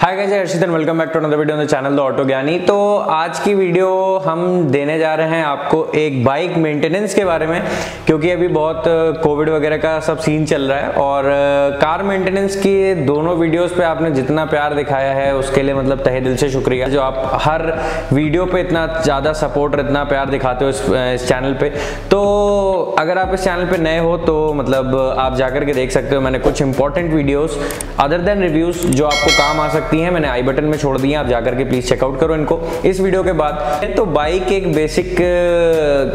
Hi guys, Harshit and welcome back to another video on the channel the auto Gyani. तो आज की video हम देने जा रहे हैं आपको एक बाइक मेंटेनेंस के बारे में, क्योंकि अभी बहुत कोविड वगैरह का सब सीन चल रहा है और कार मेंटेनेंस की दोनों वीडियोस पे आपने जितना प्यार दिखाया है उसके लिए मतलब तहे दिल से शुक्रिया। जो आप हर वीडियो पे इतना ज़्यादा सपोर्ट और इतना प्यार दिखाते हो इस चैनल पे। तो अगर आप इस चैनल पे नए हो तो मतलब आप जाकर के देख सकते हो, मैंने कुछ important videos other than reviews जो आपको काम आ सकती हैं मैंने आई बटन में छोड़ दी हैं, आप जाकर के प्लीज चेकआउट करो इनको इस वीडियो के बाद। तो बाइक एक बेसिक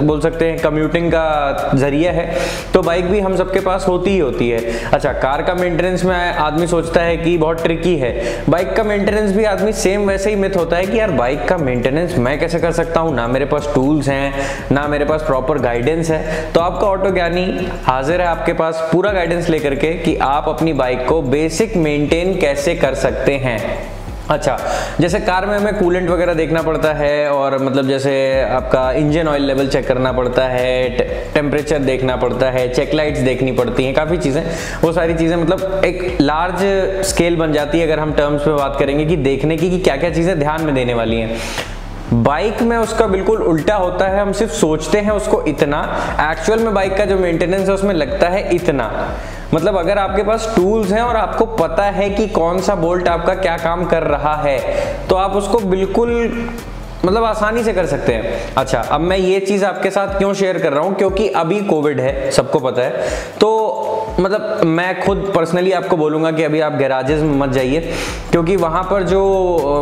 बोल सकते हैं कम्यूटिंग का जरिया है, तो बाइक भी हम सबके पास होती ही होती है। अच्छा, कार का मेंटेनेंस में आदमी सोचता है कि बहुत ट्रिकी है, बाइक का मेंटेनेंस भी आदमी सेम वैसे ही मिथ होता है कि यार बाइक का मेंटेनेंस मैं कैसे कर सकता हूँ, ना मेरे पास टूल्स हैं ना मेरे पास प्रॉपर गाइडेंस है। तो आपका ऑटो ज्ञानी हाजिर है आपके पास पूरा गाइडेंस लेकर के कि आप अपनी बाइक को बेसिक मेंटेन कैसे कर सकते हैं। अच्छा, जैसे कार में हमें कूलेंट वगैरह देखना पड़ता है और मतलब जैसे आपका इंजन ऑयल लेवल चेक करना पड़ता है, टेम्परेचर देखना पड़ता है, चेक लाइट्स देखनी पड़ती हैं, काफ़ी चीज़ें, वो सारी चीज़ें मतलब एक लार्ज स्केल बन जाती है अगर हम टर्म्स में बात करेंगे कि देखने की कि क्या क्या चीज़ें ध्यान में देने वाली हैं। बाइक में उसका बिल्कुल उल्टा होता है, हम सिर्फ सोचते हैं उसको इतना, एक्चुअल में बाइक का जो मेंटेनेंस है उसमें लगता है इतना। मतलब अगर आपके पास टूल्स हैं और आपको पता है कि कौन सा बोल्ट आपका क्या काम कर रहा है तो आप उसको बिल्कुल मतलब आसानी से कर सकते हैं। अच्छा, अब मैं ये चीज़ आपके साथ क्यों शेयर कर रहा हूँ, क्योंकि अभी कोविड है, सबको पता है। तो मतलब मैं खुद पर्सनली आपको बोलूँगा कि अभी आप गैराजेस में मत जाइए, क्योंकि वहाँ पर जो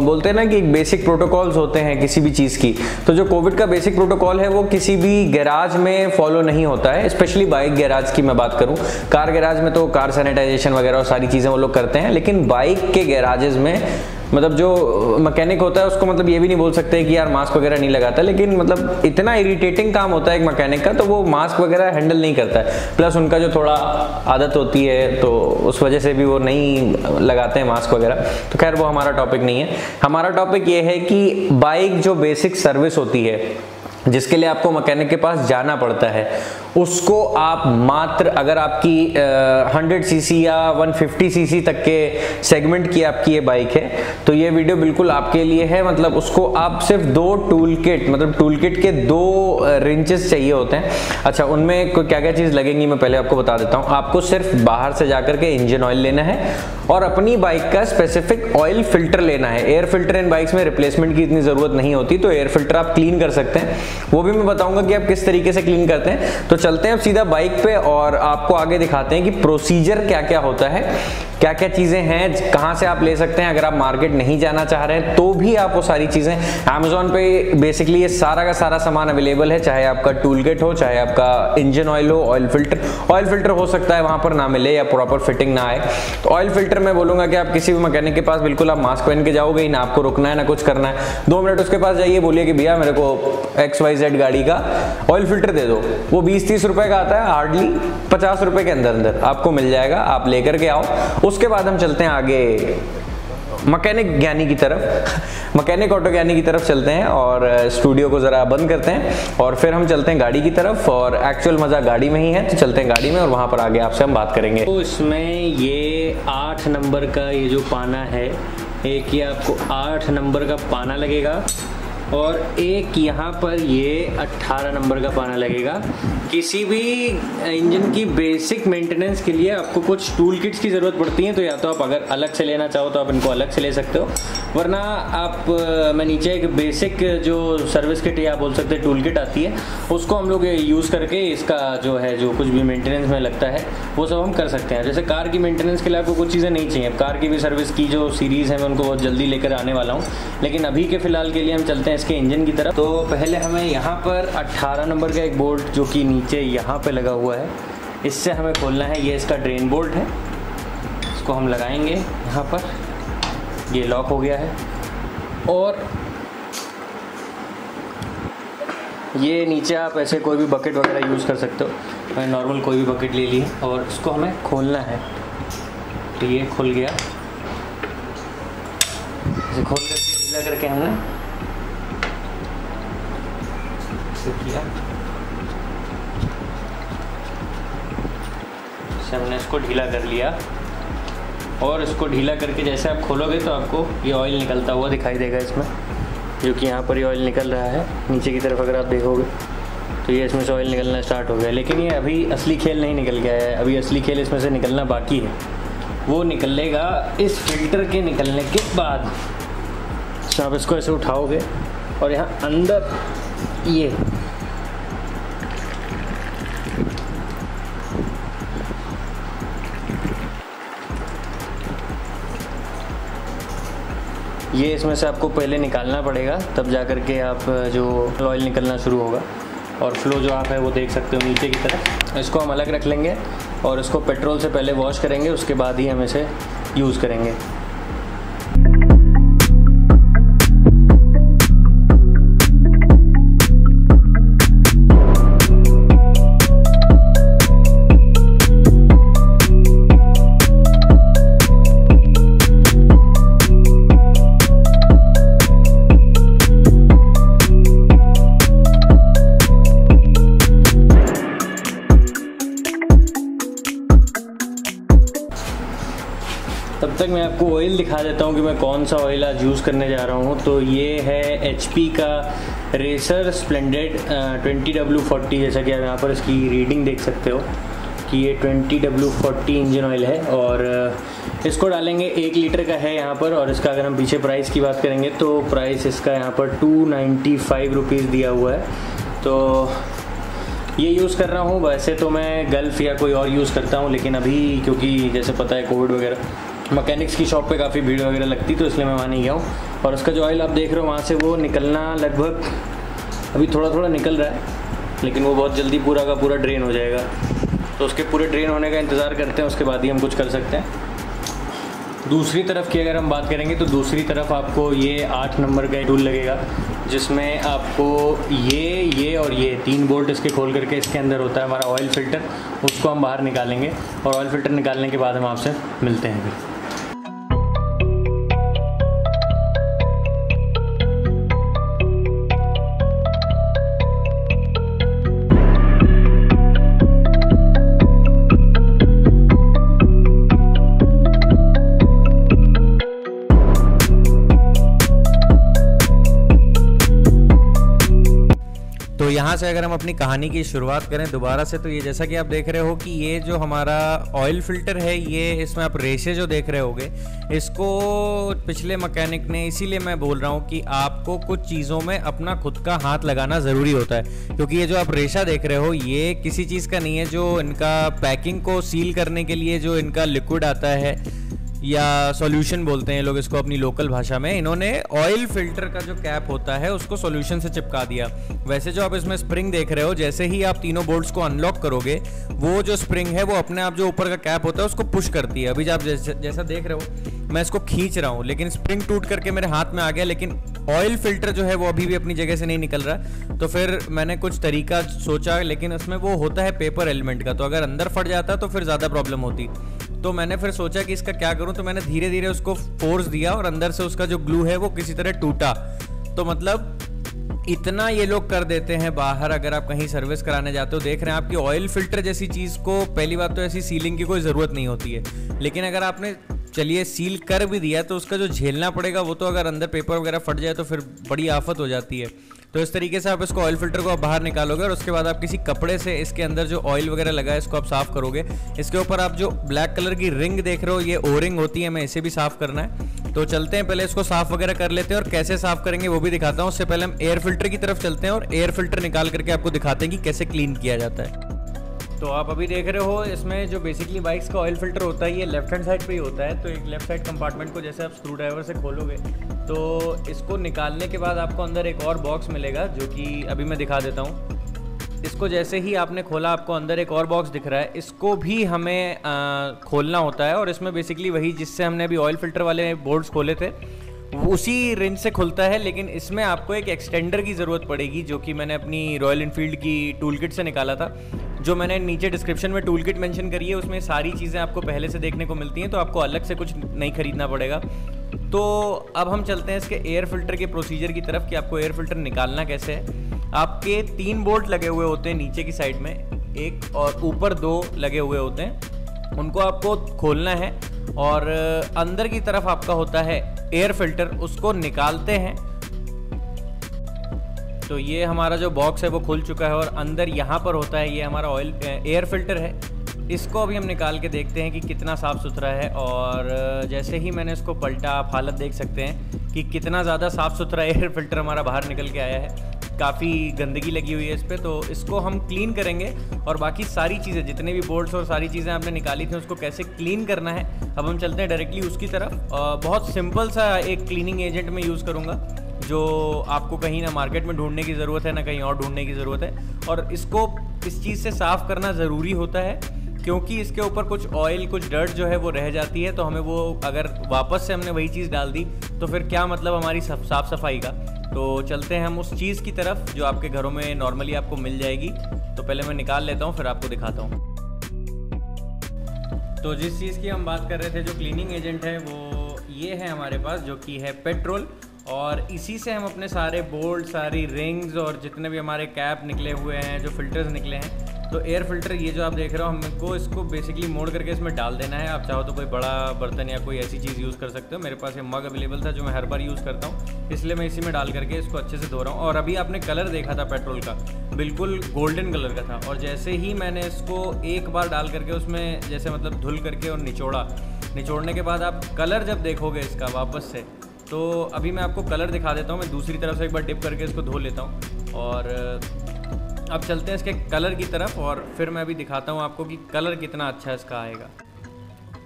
बोलते हैं ना कि बेसिक प्रोटोकॉल्स होते हैं किसी भी चीज़ की, तो जो कोविड का बेसिक प्रोटोकॉल है वो किसी भी गैराज में फॉलो नहीं होता है। स्पेशली बाइक गैराज की मैं बात करूँ, कार गैराज में तो कार सैनिटाइजेशन वगैरह और सारी चीज़ें वो लोग करते हैं, लेकिन बाइक के गैराजेस में मतलब जो मैकेनिक होता है उसको मतलब ये भी नहीं बोल सकते कि यार मास्क वगैरह नहीं लगाता, लेकिन मतलब इतना इरिटेटिंग काम होता है एक मैकेनिक का, तो वो मास्क वगैरह हैंडल नहीं करता है। प्लस उनका जो थोड़ा आदत होती है तो उस वजह से भी वो नहीं लगाते हैं मास्क वगैरह। तो खैर वो हमारा टॉपिक नहीं है। हमारा टॉपिक ये है कि बाइक जो बेसिक सर्विस होती है जिसके लिए आपको मैकेनिक के पास जाना पड़ता है, उसको आप मात्र अगर आपकी 100 सीसी या 150 सीसी तक के सेगमेंट की आपकी ये बाइक है तो ये वीडियो बिल्कुल आपके लिए है। मतलब उसको आप सिर्फ दो टूल किट, मतलब टूल किट के दो रिंचेस चाहिए होते हैं। अच्छा, उनमें क्या क्या चीज़ लगेंगी मैं पहले आपको बता देता हूँ। आपको सिर्फ बाहर से जाकर के इंजन ऑयल लेना है और अपनी बाइक का स्पेसिफिक ऑयल फिल्टर लेना है। एयर फिल्टर इन बाइक्स में रिप्लेसमेंट की इतनी ज़रूरत नहीं होती, तो एयर फिल्टर आप क्लीन कर सकते हैं, वो भी मैं बताऊंगा कि आप किस तरीके से क्लीन करते हैं। तो चलते हैं अब सीधा बाइक पे और आपको आगे दिखाते हैं कि प्रोसीजर क्या क्या होता है, क्या क्या चीज़ें हैं, कहाँ से आप ले सकते हैं। अगर आप मार्केट नहीं जाना चाह रहे हैं तो भी आप वो सारी चीज़ें अमेज़ॉन पे बेसिकली ये सारा का सारा सामान अवेलेबल है, चाहे आपका टूल किट हो, चाहे आपका इंजन ऑयल हो, ऑयल फिल्टर हो सकता है वहाँ पर ना मिले या प्रॉपर फिटिंग ना आए। तो ऑयल फिल्टर मैं बोलूँगा कि आप किसी भी मैकेनिक के पास बिल्कुल आप मास्क पहन के जाओगे ही ना, आपको रुकना है ना कुछ करना है। 2 मिनट उसके पास जाइए, बोलिए कि भैया मेरे को XYZ गाड़ी का ऑयल फिल्टर दे दो। वो 20-30 रुपए का आता है, हार्डली 50 रुपए के अंदर आपको मिल जाएगा, आप लेकर के आओ। उसके बाद हम चलते हैं आगे मैकेनिक ज्ञानी की तरफ, मैकेनिक ऑटो ज्ञानी की तरफ चलते हैं और स्टूडियो को ज़रा बंद करते हैं और फिर हम चलते हैं गाड़ी की तरफ। और एक्चुअल मज़ा गाड़ी में ही है, तो चलते हैं गाड़ी में और वहाँ पर आगे आपसे हम बात करेंगे। तो इसमें ये 8 नंबर का ये जो पाना है, एक ये आपको 8 नंबर का पाना लगेगा और एक यहाँ पर ये 18 नंबर का पाना लगेगा। किसी भी इंजन की बेसिक मेंटेनेंस के लिए आपको कुछ टूल किट्स की ज़रूरत पड़ती है, तो या तो आप अगर अलग से लेना चाहो तो आप इनको अलग से ले सकते हो, वरना आप मैं नीचे एक बेसिक जो सर्विस किट या बोल सकते हैं टूल किट आती है, उसको हम लोग यूज़ करके इसका जो है जो कुछ भी मेंटेनेंस में लगता है वो सब हम कर सकते हैं। जैसे कार की मेंटेनेंस के लिए आपको कुछ चीज़ें नहीं चाहिए, कार की भी सर्विस की जो सीरीज़ है मैं उनको बहुत जल्दी लेकर आने वाला हूँ, लेकिन अभी के फ़िलहाल के लिए हम चलते हैं इसके इंजन की तरफ। तो पहले हमें यहाँ पर 18 नंबर का एक बोल्ट जो कि नीचे यहाँ पे लगा हुआ है, इससे हमें खोलना है। ये इसका ड्रेन बोल्ट है, इसको हम लगाएंगे यहाँ पर, ये लॉक हो गया है। और ये नीचे आप ऐसे कोई भी बकेट वगैरह यूज़ कर सकते हो, मैंने नॉर्मल कोई भी बकेट ले ली और इसको हमें खोलना है। तो ये खुल गया, इसे खोल करके ढीला करके हमने किया, हमने इसको ढीला कर लिया और इसको ढीला करके जैसे आप खोलोगे तो आपको ये ऑयल निकलता हुआ दिखाई देगा इसमें, जो कि यहाँ पर ये ऑयल निकल रहा है नीचे की तरफ। अगर आप देखोगे तो ये इसमें से ऑयल निकलना स्टार्ट हो गया, लेकिन ये अभी असली खेल नहीं निकल गया है। अभी असली खेल इसमें से निकलना बाकी है, वो निकलेगा इस फिल्टर के निकलने के बाद। तो आप इसको ऐसे उठाओगे और यहाँ अंदर ये इसमें से आपको पहले निकालना पड़ेगा, तब जा कर के आप जो ऑयल निकलना शुरू होगा। और फ्लो जो आप है वो देख सकते हो नीचे की तरफ। इसको हम अलग रख लेंगे और इसको पेट्रोल से पहले वॉश करेंगे, उसके बाद ही हम इसे यूज़ करेंगे। तब तक मैं आपको ऑयल दिखा देता हूँ कि मैं कौन सा ऑयल आज यूज़ करने जा रहा हूँ। तो ये है HP का रेसर स्प्लेंडेड 20W40, जैसा कि आप यहाँ पर इसकी रीडिंग देख सकते हो कि ये 20W40 इंजन ऑयल है। और इसको डालेंगे 1 लीटर का है यहाँ पर। और इसका अगर हम पीछे प्राइस की बात करेंगे तो प्राइस इसका यहाँ पर 295 रुपीज़ दिया हुआ है। तो ये यूज़ कर रहा हूँ। वैसे तो मैं गल्फ या कोई और यूज़ करता हूँ, लेकिन अभी क्योंकि जैसे पता है कोविड वगैरह, मैकेनिक्स की शॉप पे काफ़ी भीड़ वगैरह लगती, तो इसलिए मैं वहाँ नहीं गया हूँ। और उसका जो ऑयल आप देख रहे हो वहाँ से वो निकलना लगभग अभी थोड़ा थोड़ा निकल रहा है, लेकिन वो बहुत जल्दी पूरा का पूरा ड्रेन हो जाएगा। तो उसके पूरे ड्रेन होने का इंतज़ार करते हैं, उसके बाद ही हम कुछ कर सकते हैं। दूसरी तरफ की अगर हम बात करेंगे तो दूसरी तरफ आपको ये 8 नंबर का टूल लगेगा, जिसमें आपको ये और ये 3 बोल्ट इसके खोल करके इसके अंदर होता है हमारा ऑयल फ़िल्टर। उसको हम बाहर निकालेंगे और ऑयल फ़िल्टर निकालने के बाद हम आपसे मिलते हैं फिर। तो यहाँ से अगर हम अपनी कहानी की शुरुआत करें दोबारा से, तो ये जैसा कि आप देख रहे हो कि ये जो हमारा ऑयल फ़िल्टर है, ये इसमें आप रेशे जो देख रहे होगे, इसको पिछले मैकेनिक ने, इसीलिए मैं बोल रहा हूँ कि आपको कुछ चीज़ों में अपना खुद का हाथ लगाना ज़रूरी होता है। क्योंकि ये जो आप रेशा देख रहे हो ये किसी चीज़ का नहीं है। जो इनका पैकिंग को सील करने के लिए जो इनका लिक्विड आता है, या सॉल्यूशन बोलते हैं लोग इसको अपनी लोकल भाषा में, इन्होंने ऑयल फिल्टर का जो कैप होता है उसको सॉल्यूशन से चिपका दिया। वैसे जो आप इसमें स्प्रिंग देख रहे हो, जैसे ही आप तीनों बोल्ट्स को अनलॉक करोगे, वो जो स्प्रिंग है वो अपने आप जो ऊपर का कैप होता है उसको पुश करती है। अभी आप जैसा देख रहे हो मैं इसको खींच रहा हूँ, लेकिन स्प्रिंग टूट करके मेरे हाथ में आ गया, लेकिन ऑयल फिल्टर जो है वो अभी भी अपनी जगह से नहीं निकल रहा। तो फिर मैंने कुछ तरीका सोचा, लेकिन उसमें वो होता है पेपर एलिमेंट का, तो अगर अंदर फट जाता तो फिर ज़्यादा प्रॉब्लम होती। तो मैंने फिर सोचा कि इसका क्या करूं, तो मैंने धीरे धीरे उसको फोर्स दिया और अंदर से उसका जो ग्लू है वो किसी तरह टूटा। तो मतलब इतना ये लोग कर देते हैं बाहर, अगर आप कहीं सर्विस कराने जाते हो, देख रहे हैं आपकी ऑयल फिल्टर जैसी चीज़ को पहली बात तो ऐसी सीलिंग की कोई ज़रूरत नहीं होती है। लेकिन अगर आपने चलिए सील कर भी दिया तो उसका जो झेलना पड़ेगा वो तो अगर अंदर पेपर वगैरह फट जाए तो फिर बड़ी आफत हो जाती है। तो इस तरीके से आप इसको ऑयल फिल्टर को आप बाहर निकालोगे और उसके बाद आप किसी कपड़े से इसके अंदर जो ऑयल वगैरह लगा है इसको आप साफ़ करोगे। इसके ऊपर आप जो ब्लैक कलर की रिंग देख रहे हो, ये ओ रिंग होती है, हमें इसे भी साफ़ करना है। तो चलते हैं, पहले इसको साफ़ वगैरह कर लेते हैं और कैसे साफ़ करेंगे वो भी दिखाता हूँ। उससे पहले हम एयर फिल्टर की तरफ चलते हैं और एयर फिल्टर निकाल करके आपको दिखाते हैं कि कैसे क्लीन किया जाता है। तो आप अभी देख रहे हो इसमें जो बेसिकली बाइक्स का ऑयल फिल्टर होता है ये लेफ्ट हैंड साइड पे ही होता है। तो एक लेफ्ट साइड कंपार्टमेंट को जैसे आप स्क्रू ड्राइवर से खोलोगे तो इसको निकालने के बाद आपको अंदर एक और बॉक्स मिलेगा, जो कि अभी मैं दिखा देता हूँ। इसको जैसे ही आपने खोला आपको अंदर एक और बॉक्स दिख रहा है, इसको भी हमें खोलना होता है। और इसमें बेसिकली वही जिससे हमने अभी ऑयल फिल्टर वाले बोर्ड्स खोले थे उसी रेंज से खुलता है, लेकिन इसमें आपको एक एक्सटेंडर की ज़रूरत पड़ेगी, जो कि मैंने अपनी रॉयल इनफील्ड की टूल किट से निकाला था। जो मैंने नीचे डिस्क्रिप्शन में टूल किट मेंशन करी है, उसमें सारी चीज़ें आपको पहले से देखने को मिलती हैं, तो आपको अलग से कुछ नहीं खरीदना पड़ेगा। तो अब हम चलते हैं इसके एयर फिल्टर के प्रोसीजर की तरफ कि आपको एयर फिल्टर निकालना कैसे है। आपके 3 बोल्ट लगे हुए होते हैं नीचे की साइड में, एक और ऊपर 2 लगे हुए होते हैं, उनको आपको खोलना है और अंदर की तरफ आपका होता है एयर फिल्टर, उसको निकालते हैं तो ये हमारा जो बॉक्स है वो खुल चुका है और अंदर यहाँ पर होता है ये हमारा ऑयल एयर फिल्टर है। इसको अभी हम निकाल के देखते हैं कि कितना साफ़ सुथरा है। और जैसे ही मैंने इसको पलटा, आप हालत देख सकते हैं कि कितना ज़्यादा साफ़ सुथरा एयर फिल्टर हमारा बाहर निकल के आया है। काफ़ी गंदगी लगी हुई है इस पर, तो इसको हम क्लीन करेंगे और बाकी सारी चीज़ें, जितने भी बोल्ट्स और सारी चीज़ें आपने निकाली थी उसको कैसे क्लीन करना है अब हम चलते हैं डायरेक्टली उसकी तरफ। बहुत सिंपल सा एक क्लीनिंग एजेंट मैं यूज़ करूँगा जो आपको कहीं ना मार्केट में ढूंढने की ज़रूरत है ना कहीं और ढूंढने की ज़रूरत है। और इसको इस चीज़ से साफ़ करना ज़रूरी होता है क्योंकि इसके ऊपर कुछ ऑयल, कुछ डर्ट जो है वो रह जाती है, तो हमें वो अगर वापस से हमने वही चीज़ डाल दी तो फिर क्या मतलब हमारी साफ़ सफाई का। तो चलते हैं हम उस चीज़ की तरफ जो आपके घरों में नॉर्मली आपको मिल जाएगी। तो पहले मैं निकाल लेता हूँ फिर आपको दिखाता हूँ। तो जिस चीज़ की हम बात कर रहे थे, जो क्लीनिंग एजेंट है, वो ये है हमारे पास, जो कि है पेट्रोल। और इसी से हम अपने सारे बोल्ट, सारी रिंग्स और जितने भी हमारे कैप निकले हुए हैं, जो फिल्टर्स निकले हैं, तो एयर फिल्टर ये जो आप देख रहे हो, हमको इसको बेसिकली मोड़ करके इसमें डाल देना है। आप चाहो तो कोई बड़ा बर्तन या कोई ऐसी चीज़ यूज़ कर सकते हो। मेरे पास ये मग अवेलेबल था जो मैं हर बार यूज़ करता हूँ, इसलिए मैं इसी में डाल करके इसको अच्छे से धो रहा हूँ। और अभी आपने कलर देखा था पेट्रोल का, बिल्कुल गोल्डन कलर का था। और जैसे ही मैंने इसको एक बार डाल करके उसमें जैसे मतलब धुल करके और निचोड़ने के बाद आप कलर जब देखोगे इसका वापस से, तो अभी मैं आपको कलर दिखा देता हूँ। मैं दूसरी तरफ से एक बार डिप करके इसको धो लेता हूँ और अब चलते हैं इसके कलर की तरफ और फिर मैं अभी दिखाता हूँ आपको कि कलर कितना अच्छा इसका आएगा।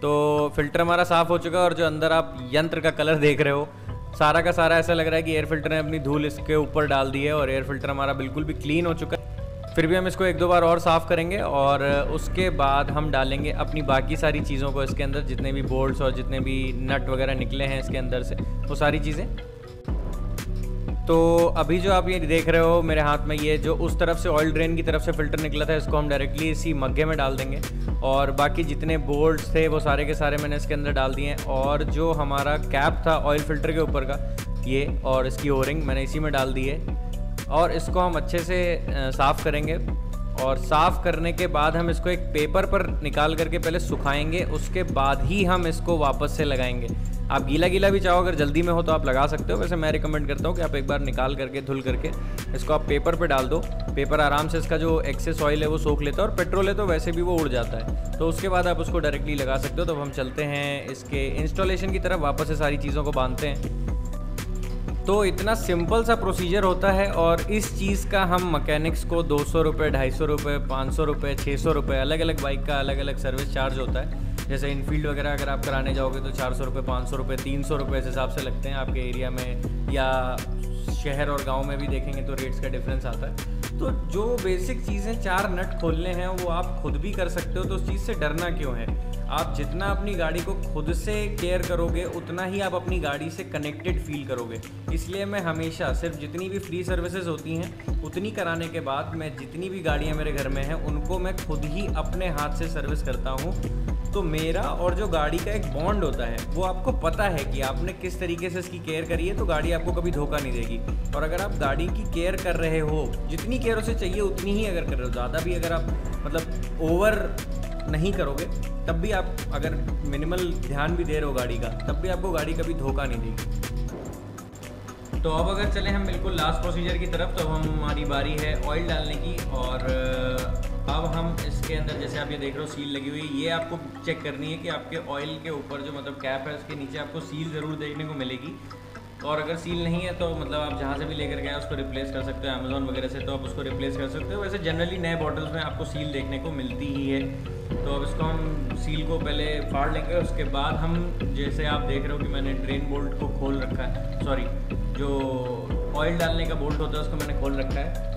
तो फिल्टर हमारा साफ़ हो चुका है और जो अंदर आप यंत्र का कलर देख रहे हो, सारा का सारा ऐसा लग रहा है कि एयर फिल्टर ने अपनी धूल इसके ऊपर डाल दी है और एयर फिल्टर हमारा बिल्कुल भी क्लीन हो चुका है। फिर भी हम इसको एक दो बार और साफ़ करेंगे और उसके बाद हम डालेंगे अपनी बाकी सारी चीज़ों को इसके अंदर, जितने भी बोल्ट्स और जितने भी नट वगैरह निकले हैं इसके अंदर से, वो सारी चीज़ें। तो अभी जो आप ये देख रहे हो मेरे हाथ में, ये जो उस तरफ से ऑयल ड्रेन की तरफ से फ़िल्टर निकला था, इसको हम डायरेक्टली इसी मग्गे में डाल देंगे। और बाकी जितने बोल्ट्स थे वो सारे के सारे मैंने इसके अंदर डाल दिए हैं। और जो हमारा कैप था ऑयल फिल्टर के ऊपर का, ये और इसकी ओरिंग मैंने इसी में डाल दी है। और इसको हम अच्छे से साफ़ करेंगे और साफ़ करने के बाद हम इसको एक पेपर पर निकाल करके पहले सुखाएंगे, उसके बाद ही हम इसको वापस से लगाएंगे। आप गीला गीला भी चाहो, अगर जल्दी में हो तो आप लगा सकते हो। वैसे मैं रिकमेंड करता हूँ कि आप एक बार निकाल करके धुल करके इसको आप पेपर पे डाल दो। पेपर आराम से इसका जो एक्सेस ऑयल है वो सोख लेता है और पेट्रोल है तो वैसे भी वो उड़ जाता है। तो उसके बाद आप उसको डायरेक्टली लगा सकते हो। तो हम चलते हैं इसके इंस्टॉलेशन की तरफ, वापस से सारी चीज़ों को बांधते हैं। तो इतना सिंपल सा प्रोसीजर होता है और इस चीज़ का हम मैकेनिक्स को 200 रुपये, 250 रुपये, 500 रुपये, 600 रुपये, अलग अलग बाइक का अलग अलग सर्विस चार्ज होता है। जैसे इनफील्ड वगैरह अगर आप कराने जाओगे तो 400 रुपये, 500 रुपये, 300 रुपये इस हिसाब से लगते हैं आपके एरिया में, या शहर और गांव में भी देखेंगे तो रेट्स का डिफरेंस आता है। तो जो बेसिक चीज़ें 4 नट खोलने हैं वो आप खुद भी कर सकते हो, तो उस चीज़ से डरना क्यों है। आप जितना अपनी गाड़ी को खुद से केयर करोगे उतना ही आप अपनी गाड़ी से कनेक्टेड फील करोगे। इसलिए मैं हमेशा सिर्फ जितनी भी फ्री सर्विसेज होती हैं उतनी कराने के बाद मैं जितनी भी गाड़ियाँ मेरे घर में हैं उनको मैं खुद ही अपने हाथ से सर्विस करता हूँ। तो मेरा और जो गाड़ी का एक बॉन्ड होता है वो आपको पता है कि आपने किस तरीके से इसकी केयर करी है, तो गाड़ी आपको कभी धोखा नहीं देगी। और अगर आप गाड़ी की केयर कर रहे हो, जितनी केयर उसे चाहिए उतनी ही अगर कर रहे हो, ज़्यादा भी अगर आप मतलब ओवर नहीं करोगे, तब भी आप अगर मिनिमल ध्यान भी दे रहे हो गाड़ी का, तब भी आपको गाड़ी कभी धोखा नहीं देगी। तो अब अगर चलें हम बिल्कुल लास्ट प्रोसीजर की तरफ, तो हमारी बारी है ऑयल डालने की। और अब हम इसके अंदर, जैसे आप ये देख रहे हो सील लगी हुई, ये आपको चेक करनी है कि आपके ऑयल के ऊपर जो मतलब कैप है उसके नीचे आपको सील ज़रूर देखने को मिलेगी। और अगर सील नहीं है तो मतलब आप जहाँ से भी लेकर गए उसको रिप्लेस कर सकते हो, अमेज़ॉन वगैरह से, तो आप उसको रिप्लेस कर सकते हो। वैसे जनरली नए बॉटल्स में आपको सील देखने को मिलती ही है। तो अब इसको हम सील को पहले फाड़ लेंगे, उसके बाद हम, जैसे आप देख रहे हो कि मैंने ड्रेन बोल्ट को खोल रखा है, सॉरी जो ऑयल डालने का बोल्ट होता है उसको मैंने खोल रखा है।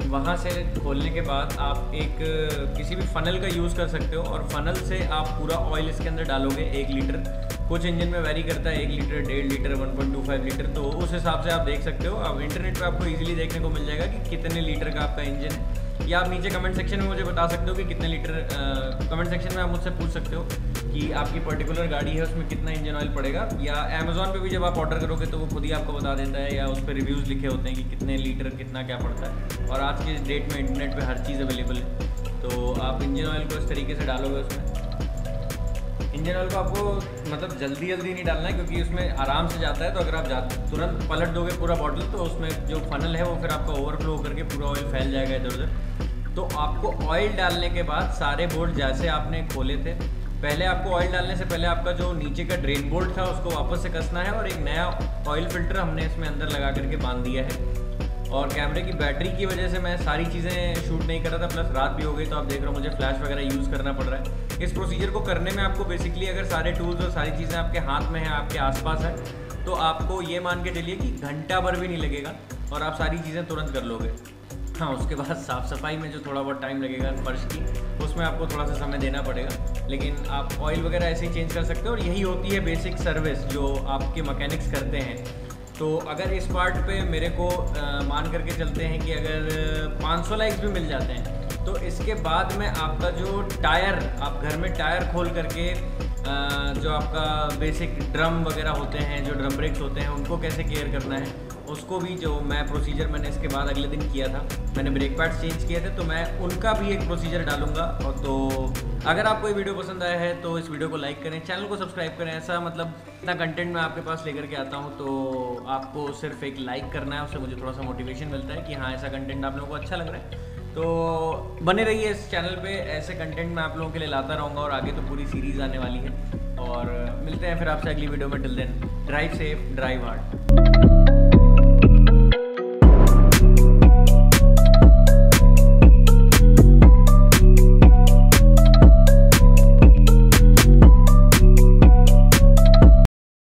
वहाँ से खोलने के बाद आप एक किसी भी फ़नल का यूज़ कर सकते हो और फ़नल से आप पूरा ऑयल इसके अंदर डालोगे 1 लीटर। कुछ इंजन में वेरी करता है 1 लीटर, 1.5 लीटर, 1.25 लीटर, तो उस हिसाब से आप देख सकते हो। अब इंटरनेट पे आपको इजीली देखने को मिल जाएगा कि कितने लीटर का आपका इंजन है, या आप नीचे कमेंट सेक्शन में मुझे बता सकते हो कि कितने लीटर, कमेंट सेक्शन में आप मुझसे पूछ सकते हो कि आपकी पर्टिकुलर गाड़ी है उसमें कितना इंजन ऑयल पड़ेगा। या अमेज़ॉन पे भी जब आप ऑर्डर करोगे तो वो खुद ही आपको बता देता है, या उस पर रिव्यूज़ लिखे होते हैं कि कितने लीटर कितना क्या पड़ता है। और आज के डेट में इंटरनेट पे हर चीज़ अवेलेबल है, तो आप इंजन ऑयल को इस तरीके से डालोगे उसमें। इंजन ऑयल को आपको मतलब जल्दी नहीं डालना है, क्योंकि उसमें आराम से जाता है। तो अगर आप तुरंत पलट दोगे पूरा बॉटल तो उसमें जो फनल है वो फिर आपका ओवरफ्लो करके पूरा ऑयल फैल जाएगा इधर उधर। तो आपको ऑयल डालने के बाद सारे बोल्ट जैसे आपने खोले थे, पहले आपको ऑयल डालने से पहले आपका जो नीचे का ड्रेन बोल्ट था उसको वापस से कसना है, और एक नया ऑयल फिल्टर हमने इसमें अंदर लगा करके बांध दिया है। और कैमरे की बैटरी की वजह से मैं सारी चीज़ें शूट नहीं कर रहा था, प्लस रात भी हो गई, तो आप देख रहे हो मुझे फ्लैश वगैरह यूज़ करना पड़ रहा है। इस प्रोसीजर को करने में आपको बेसिकली अगर सारे टूल्स और सारी चीज़ें आपके हाथ में हैं, आपके आसपास है, तो आपको ये मान के चलिए कि घंटा भर भी नहीं लगेगा और आप सारी चीज़ें तुरंत कर लोगे। हाँ, उसके बाद साफ़ सफाई में जो थोड़ा बहुत टाइम लगेगा फर्श की, उसमें आपको थोड़ा सा समय देना पड़ेगा, लेकिन आप ऑयल वगैरह ऐसे ही चेंज कर सकते हो। और यही होती है बेसिक सर्विस जो आपके मैकेनिक्स करते हैं। तो अगर इस पार्ट पे मेरे को मान करके चलते हैं कि अगर 500 लाइक्स भी मिल जाते हैं, तो इसके बाद में आपका जो टायर, आप घर में टायर खोल करके जो आपका बेसिक ड्रम वगैरह होते हैं, जो ड्रम ब्रेक्स होते हैं, उनको कैसे केयर करना है, उसको भी जो प्रोसीजर मैंने इसके बाद अगले दिन किया था, मैंने ब्रेक पैड्स चेंज किए थे, तो मैं उनका भी एक प्रोसीजर डालूंगा। और तो अगर आपको ये वीडियो पसंद आया है तो इस वीडियो को लाइक करें, चैनल को सब्सक्राइब करें। ऐसा मतलब इतना कंटेंट मैं आपके पास लेकर के आता हूँ, तो आपको सिर्फ एक लाइक करना है, उससे मुझे थोड़ा सा मोटिवेशन मिलता है कि हाँ, ऐसा कंटेंट आप लोगों को अच्छा लग रहा है। तो बने रहिए इस चैनल पे, ऐसे कंटेंट मैं आप लोगों के लिए लाता रहूँगा, और आगे तो पूरी सीरीज़ आने वाली है। और मिलते हैं फिर आपसे अगली वीडियो में। Till then, drive safe, drive hard.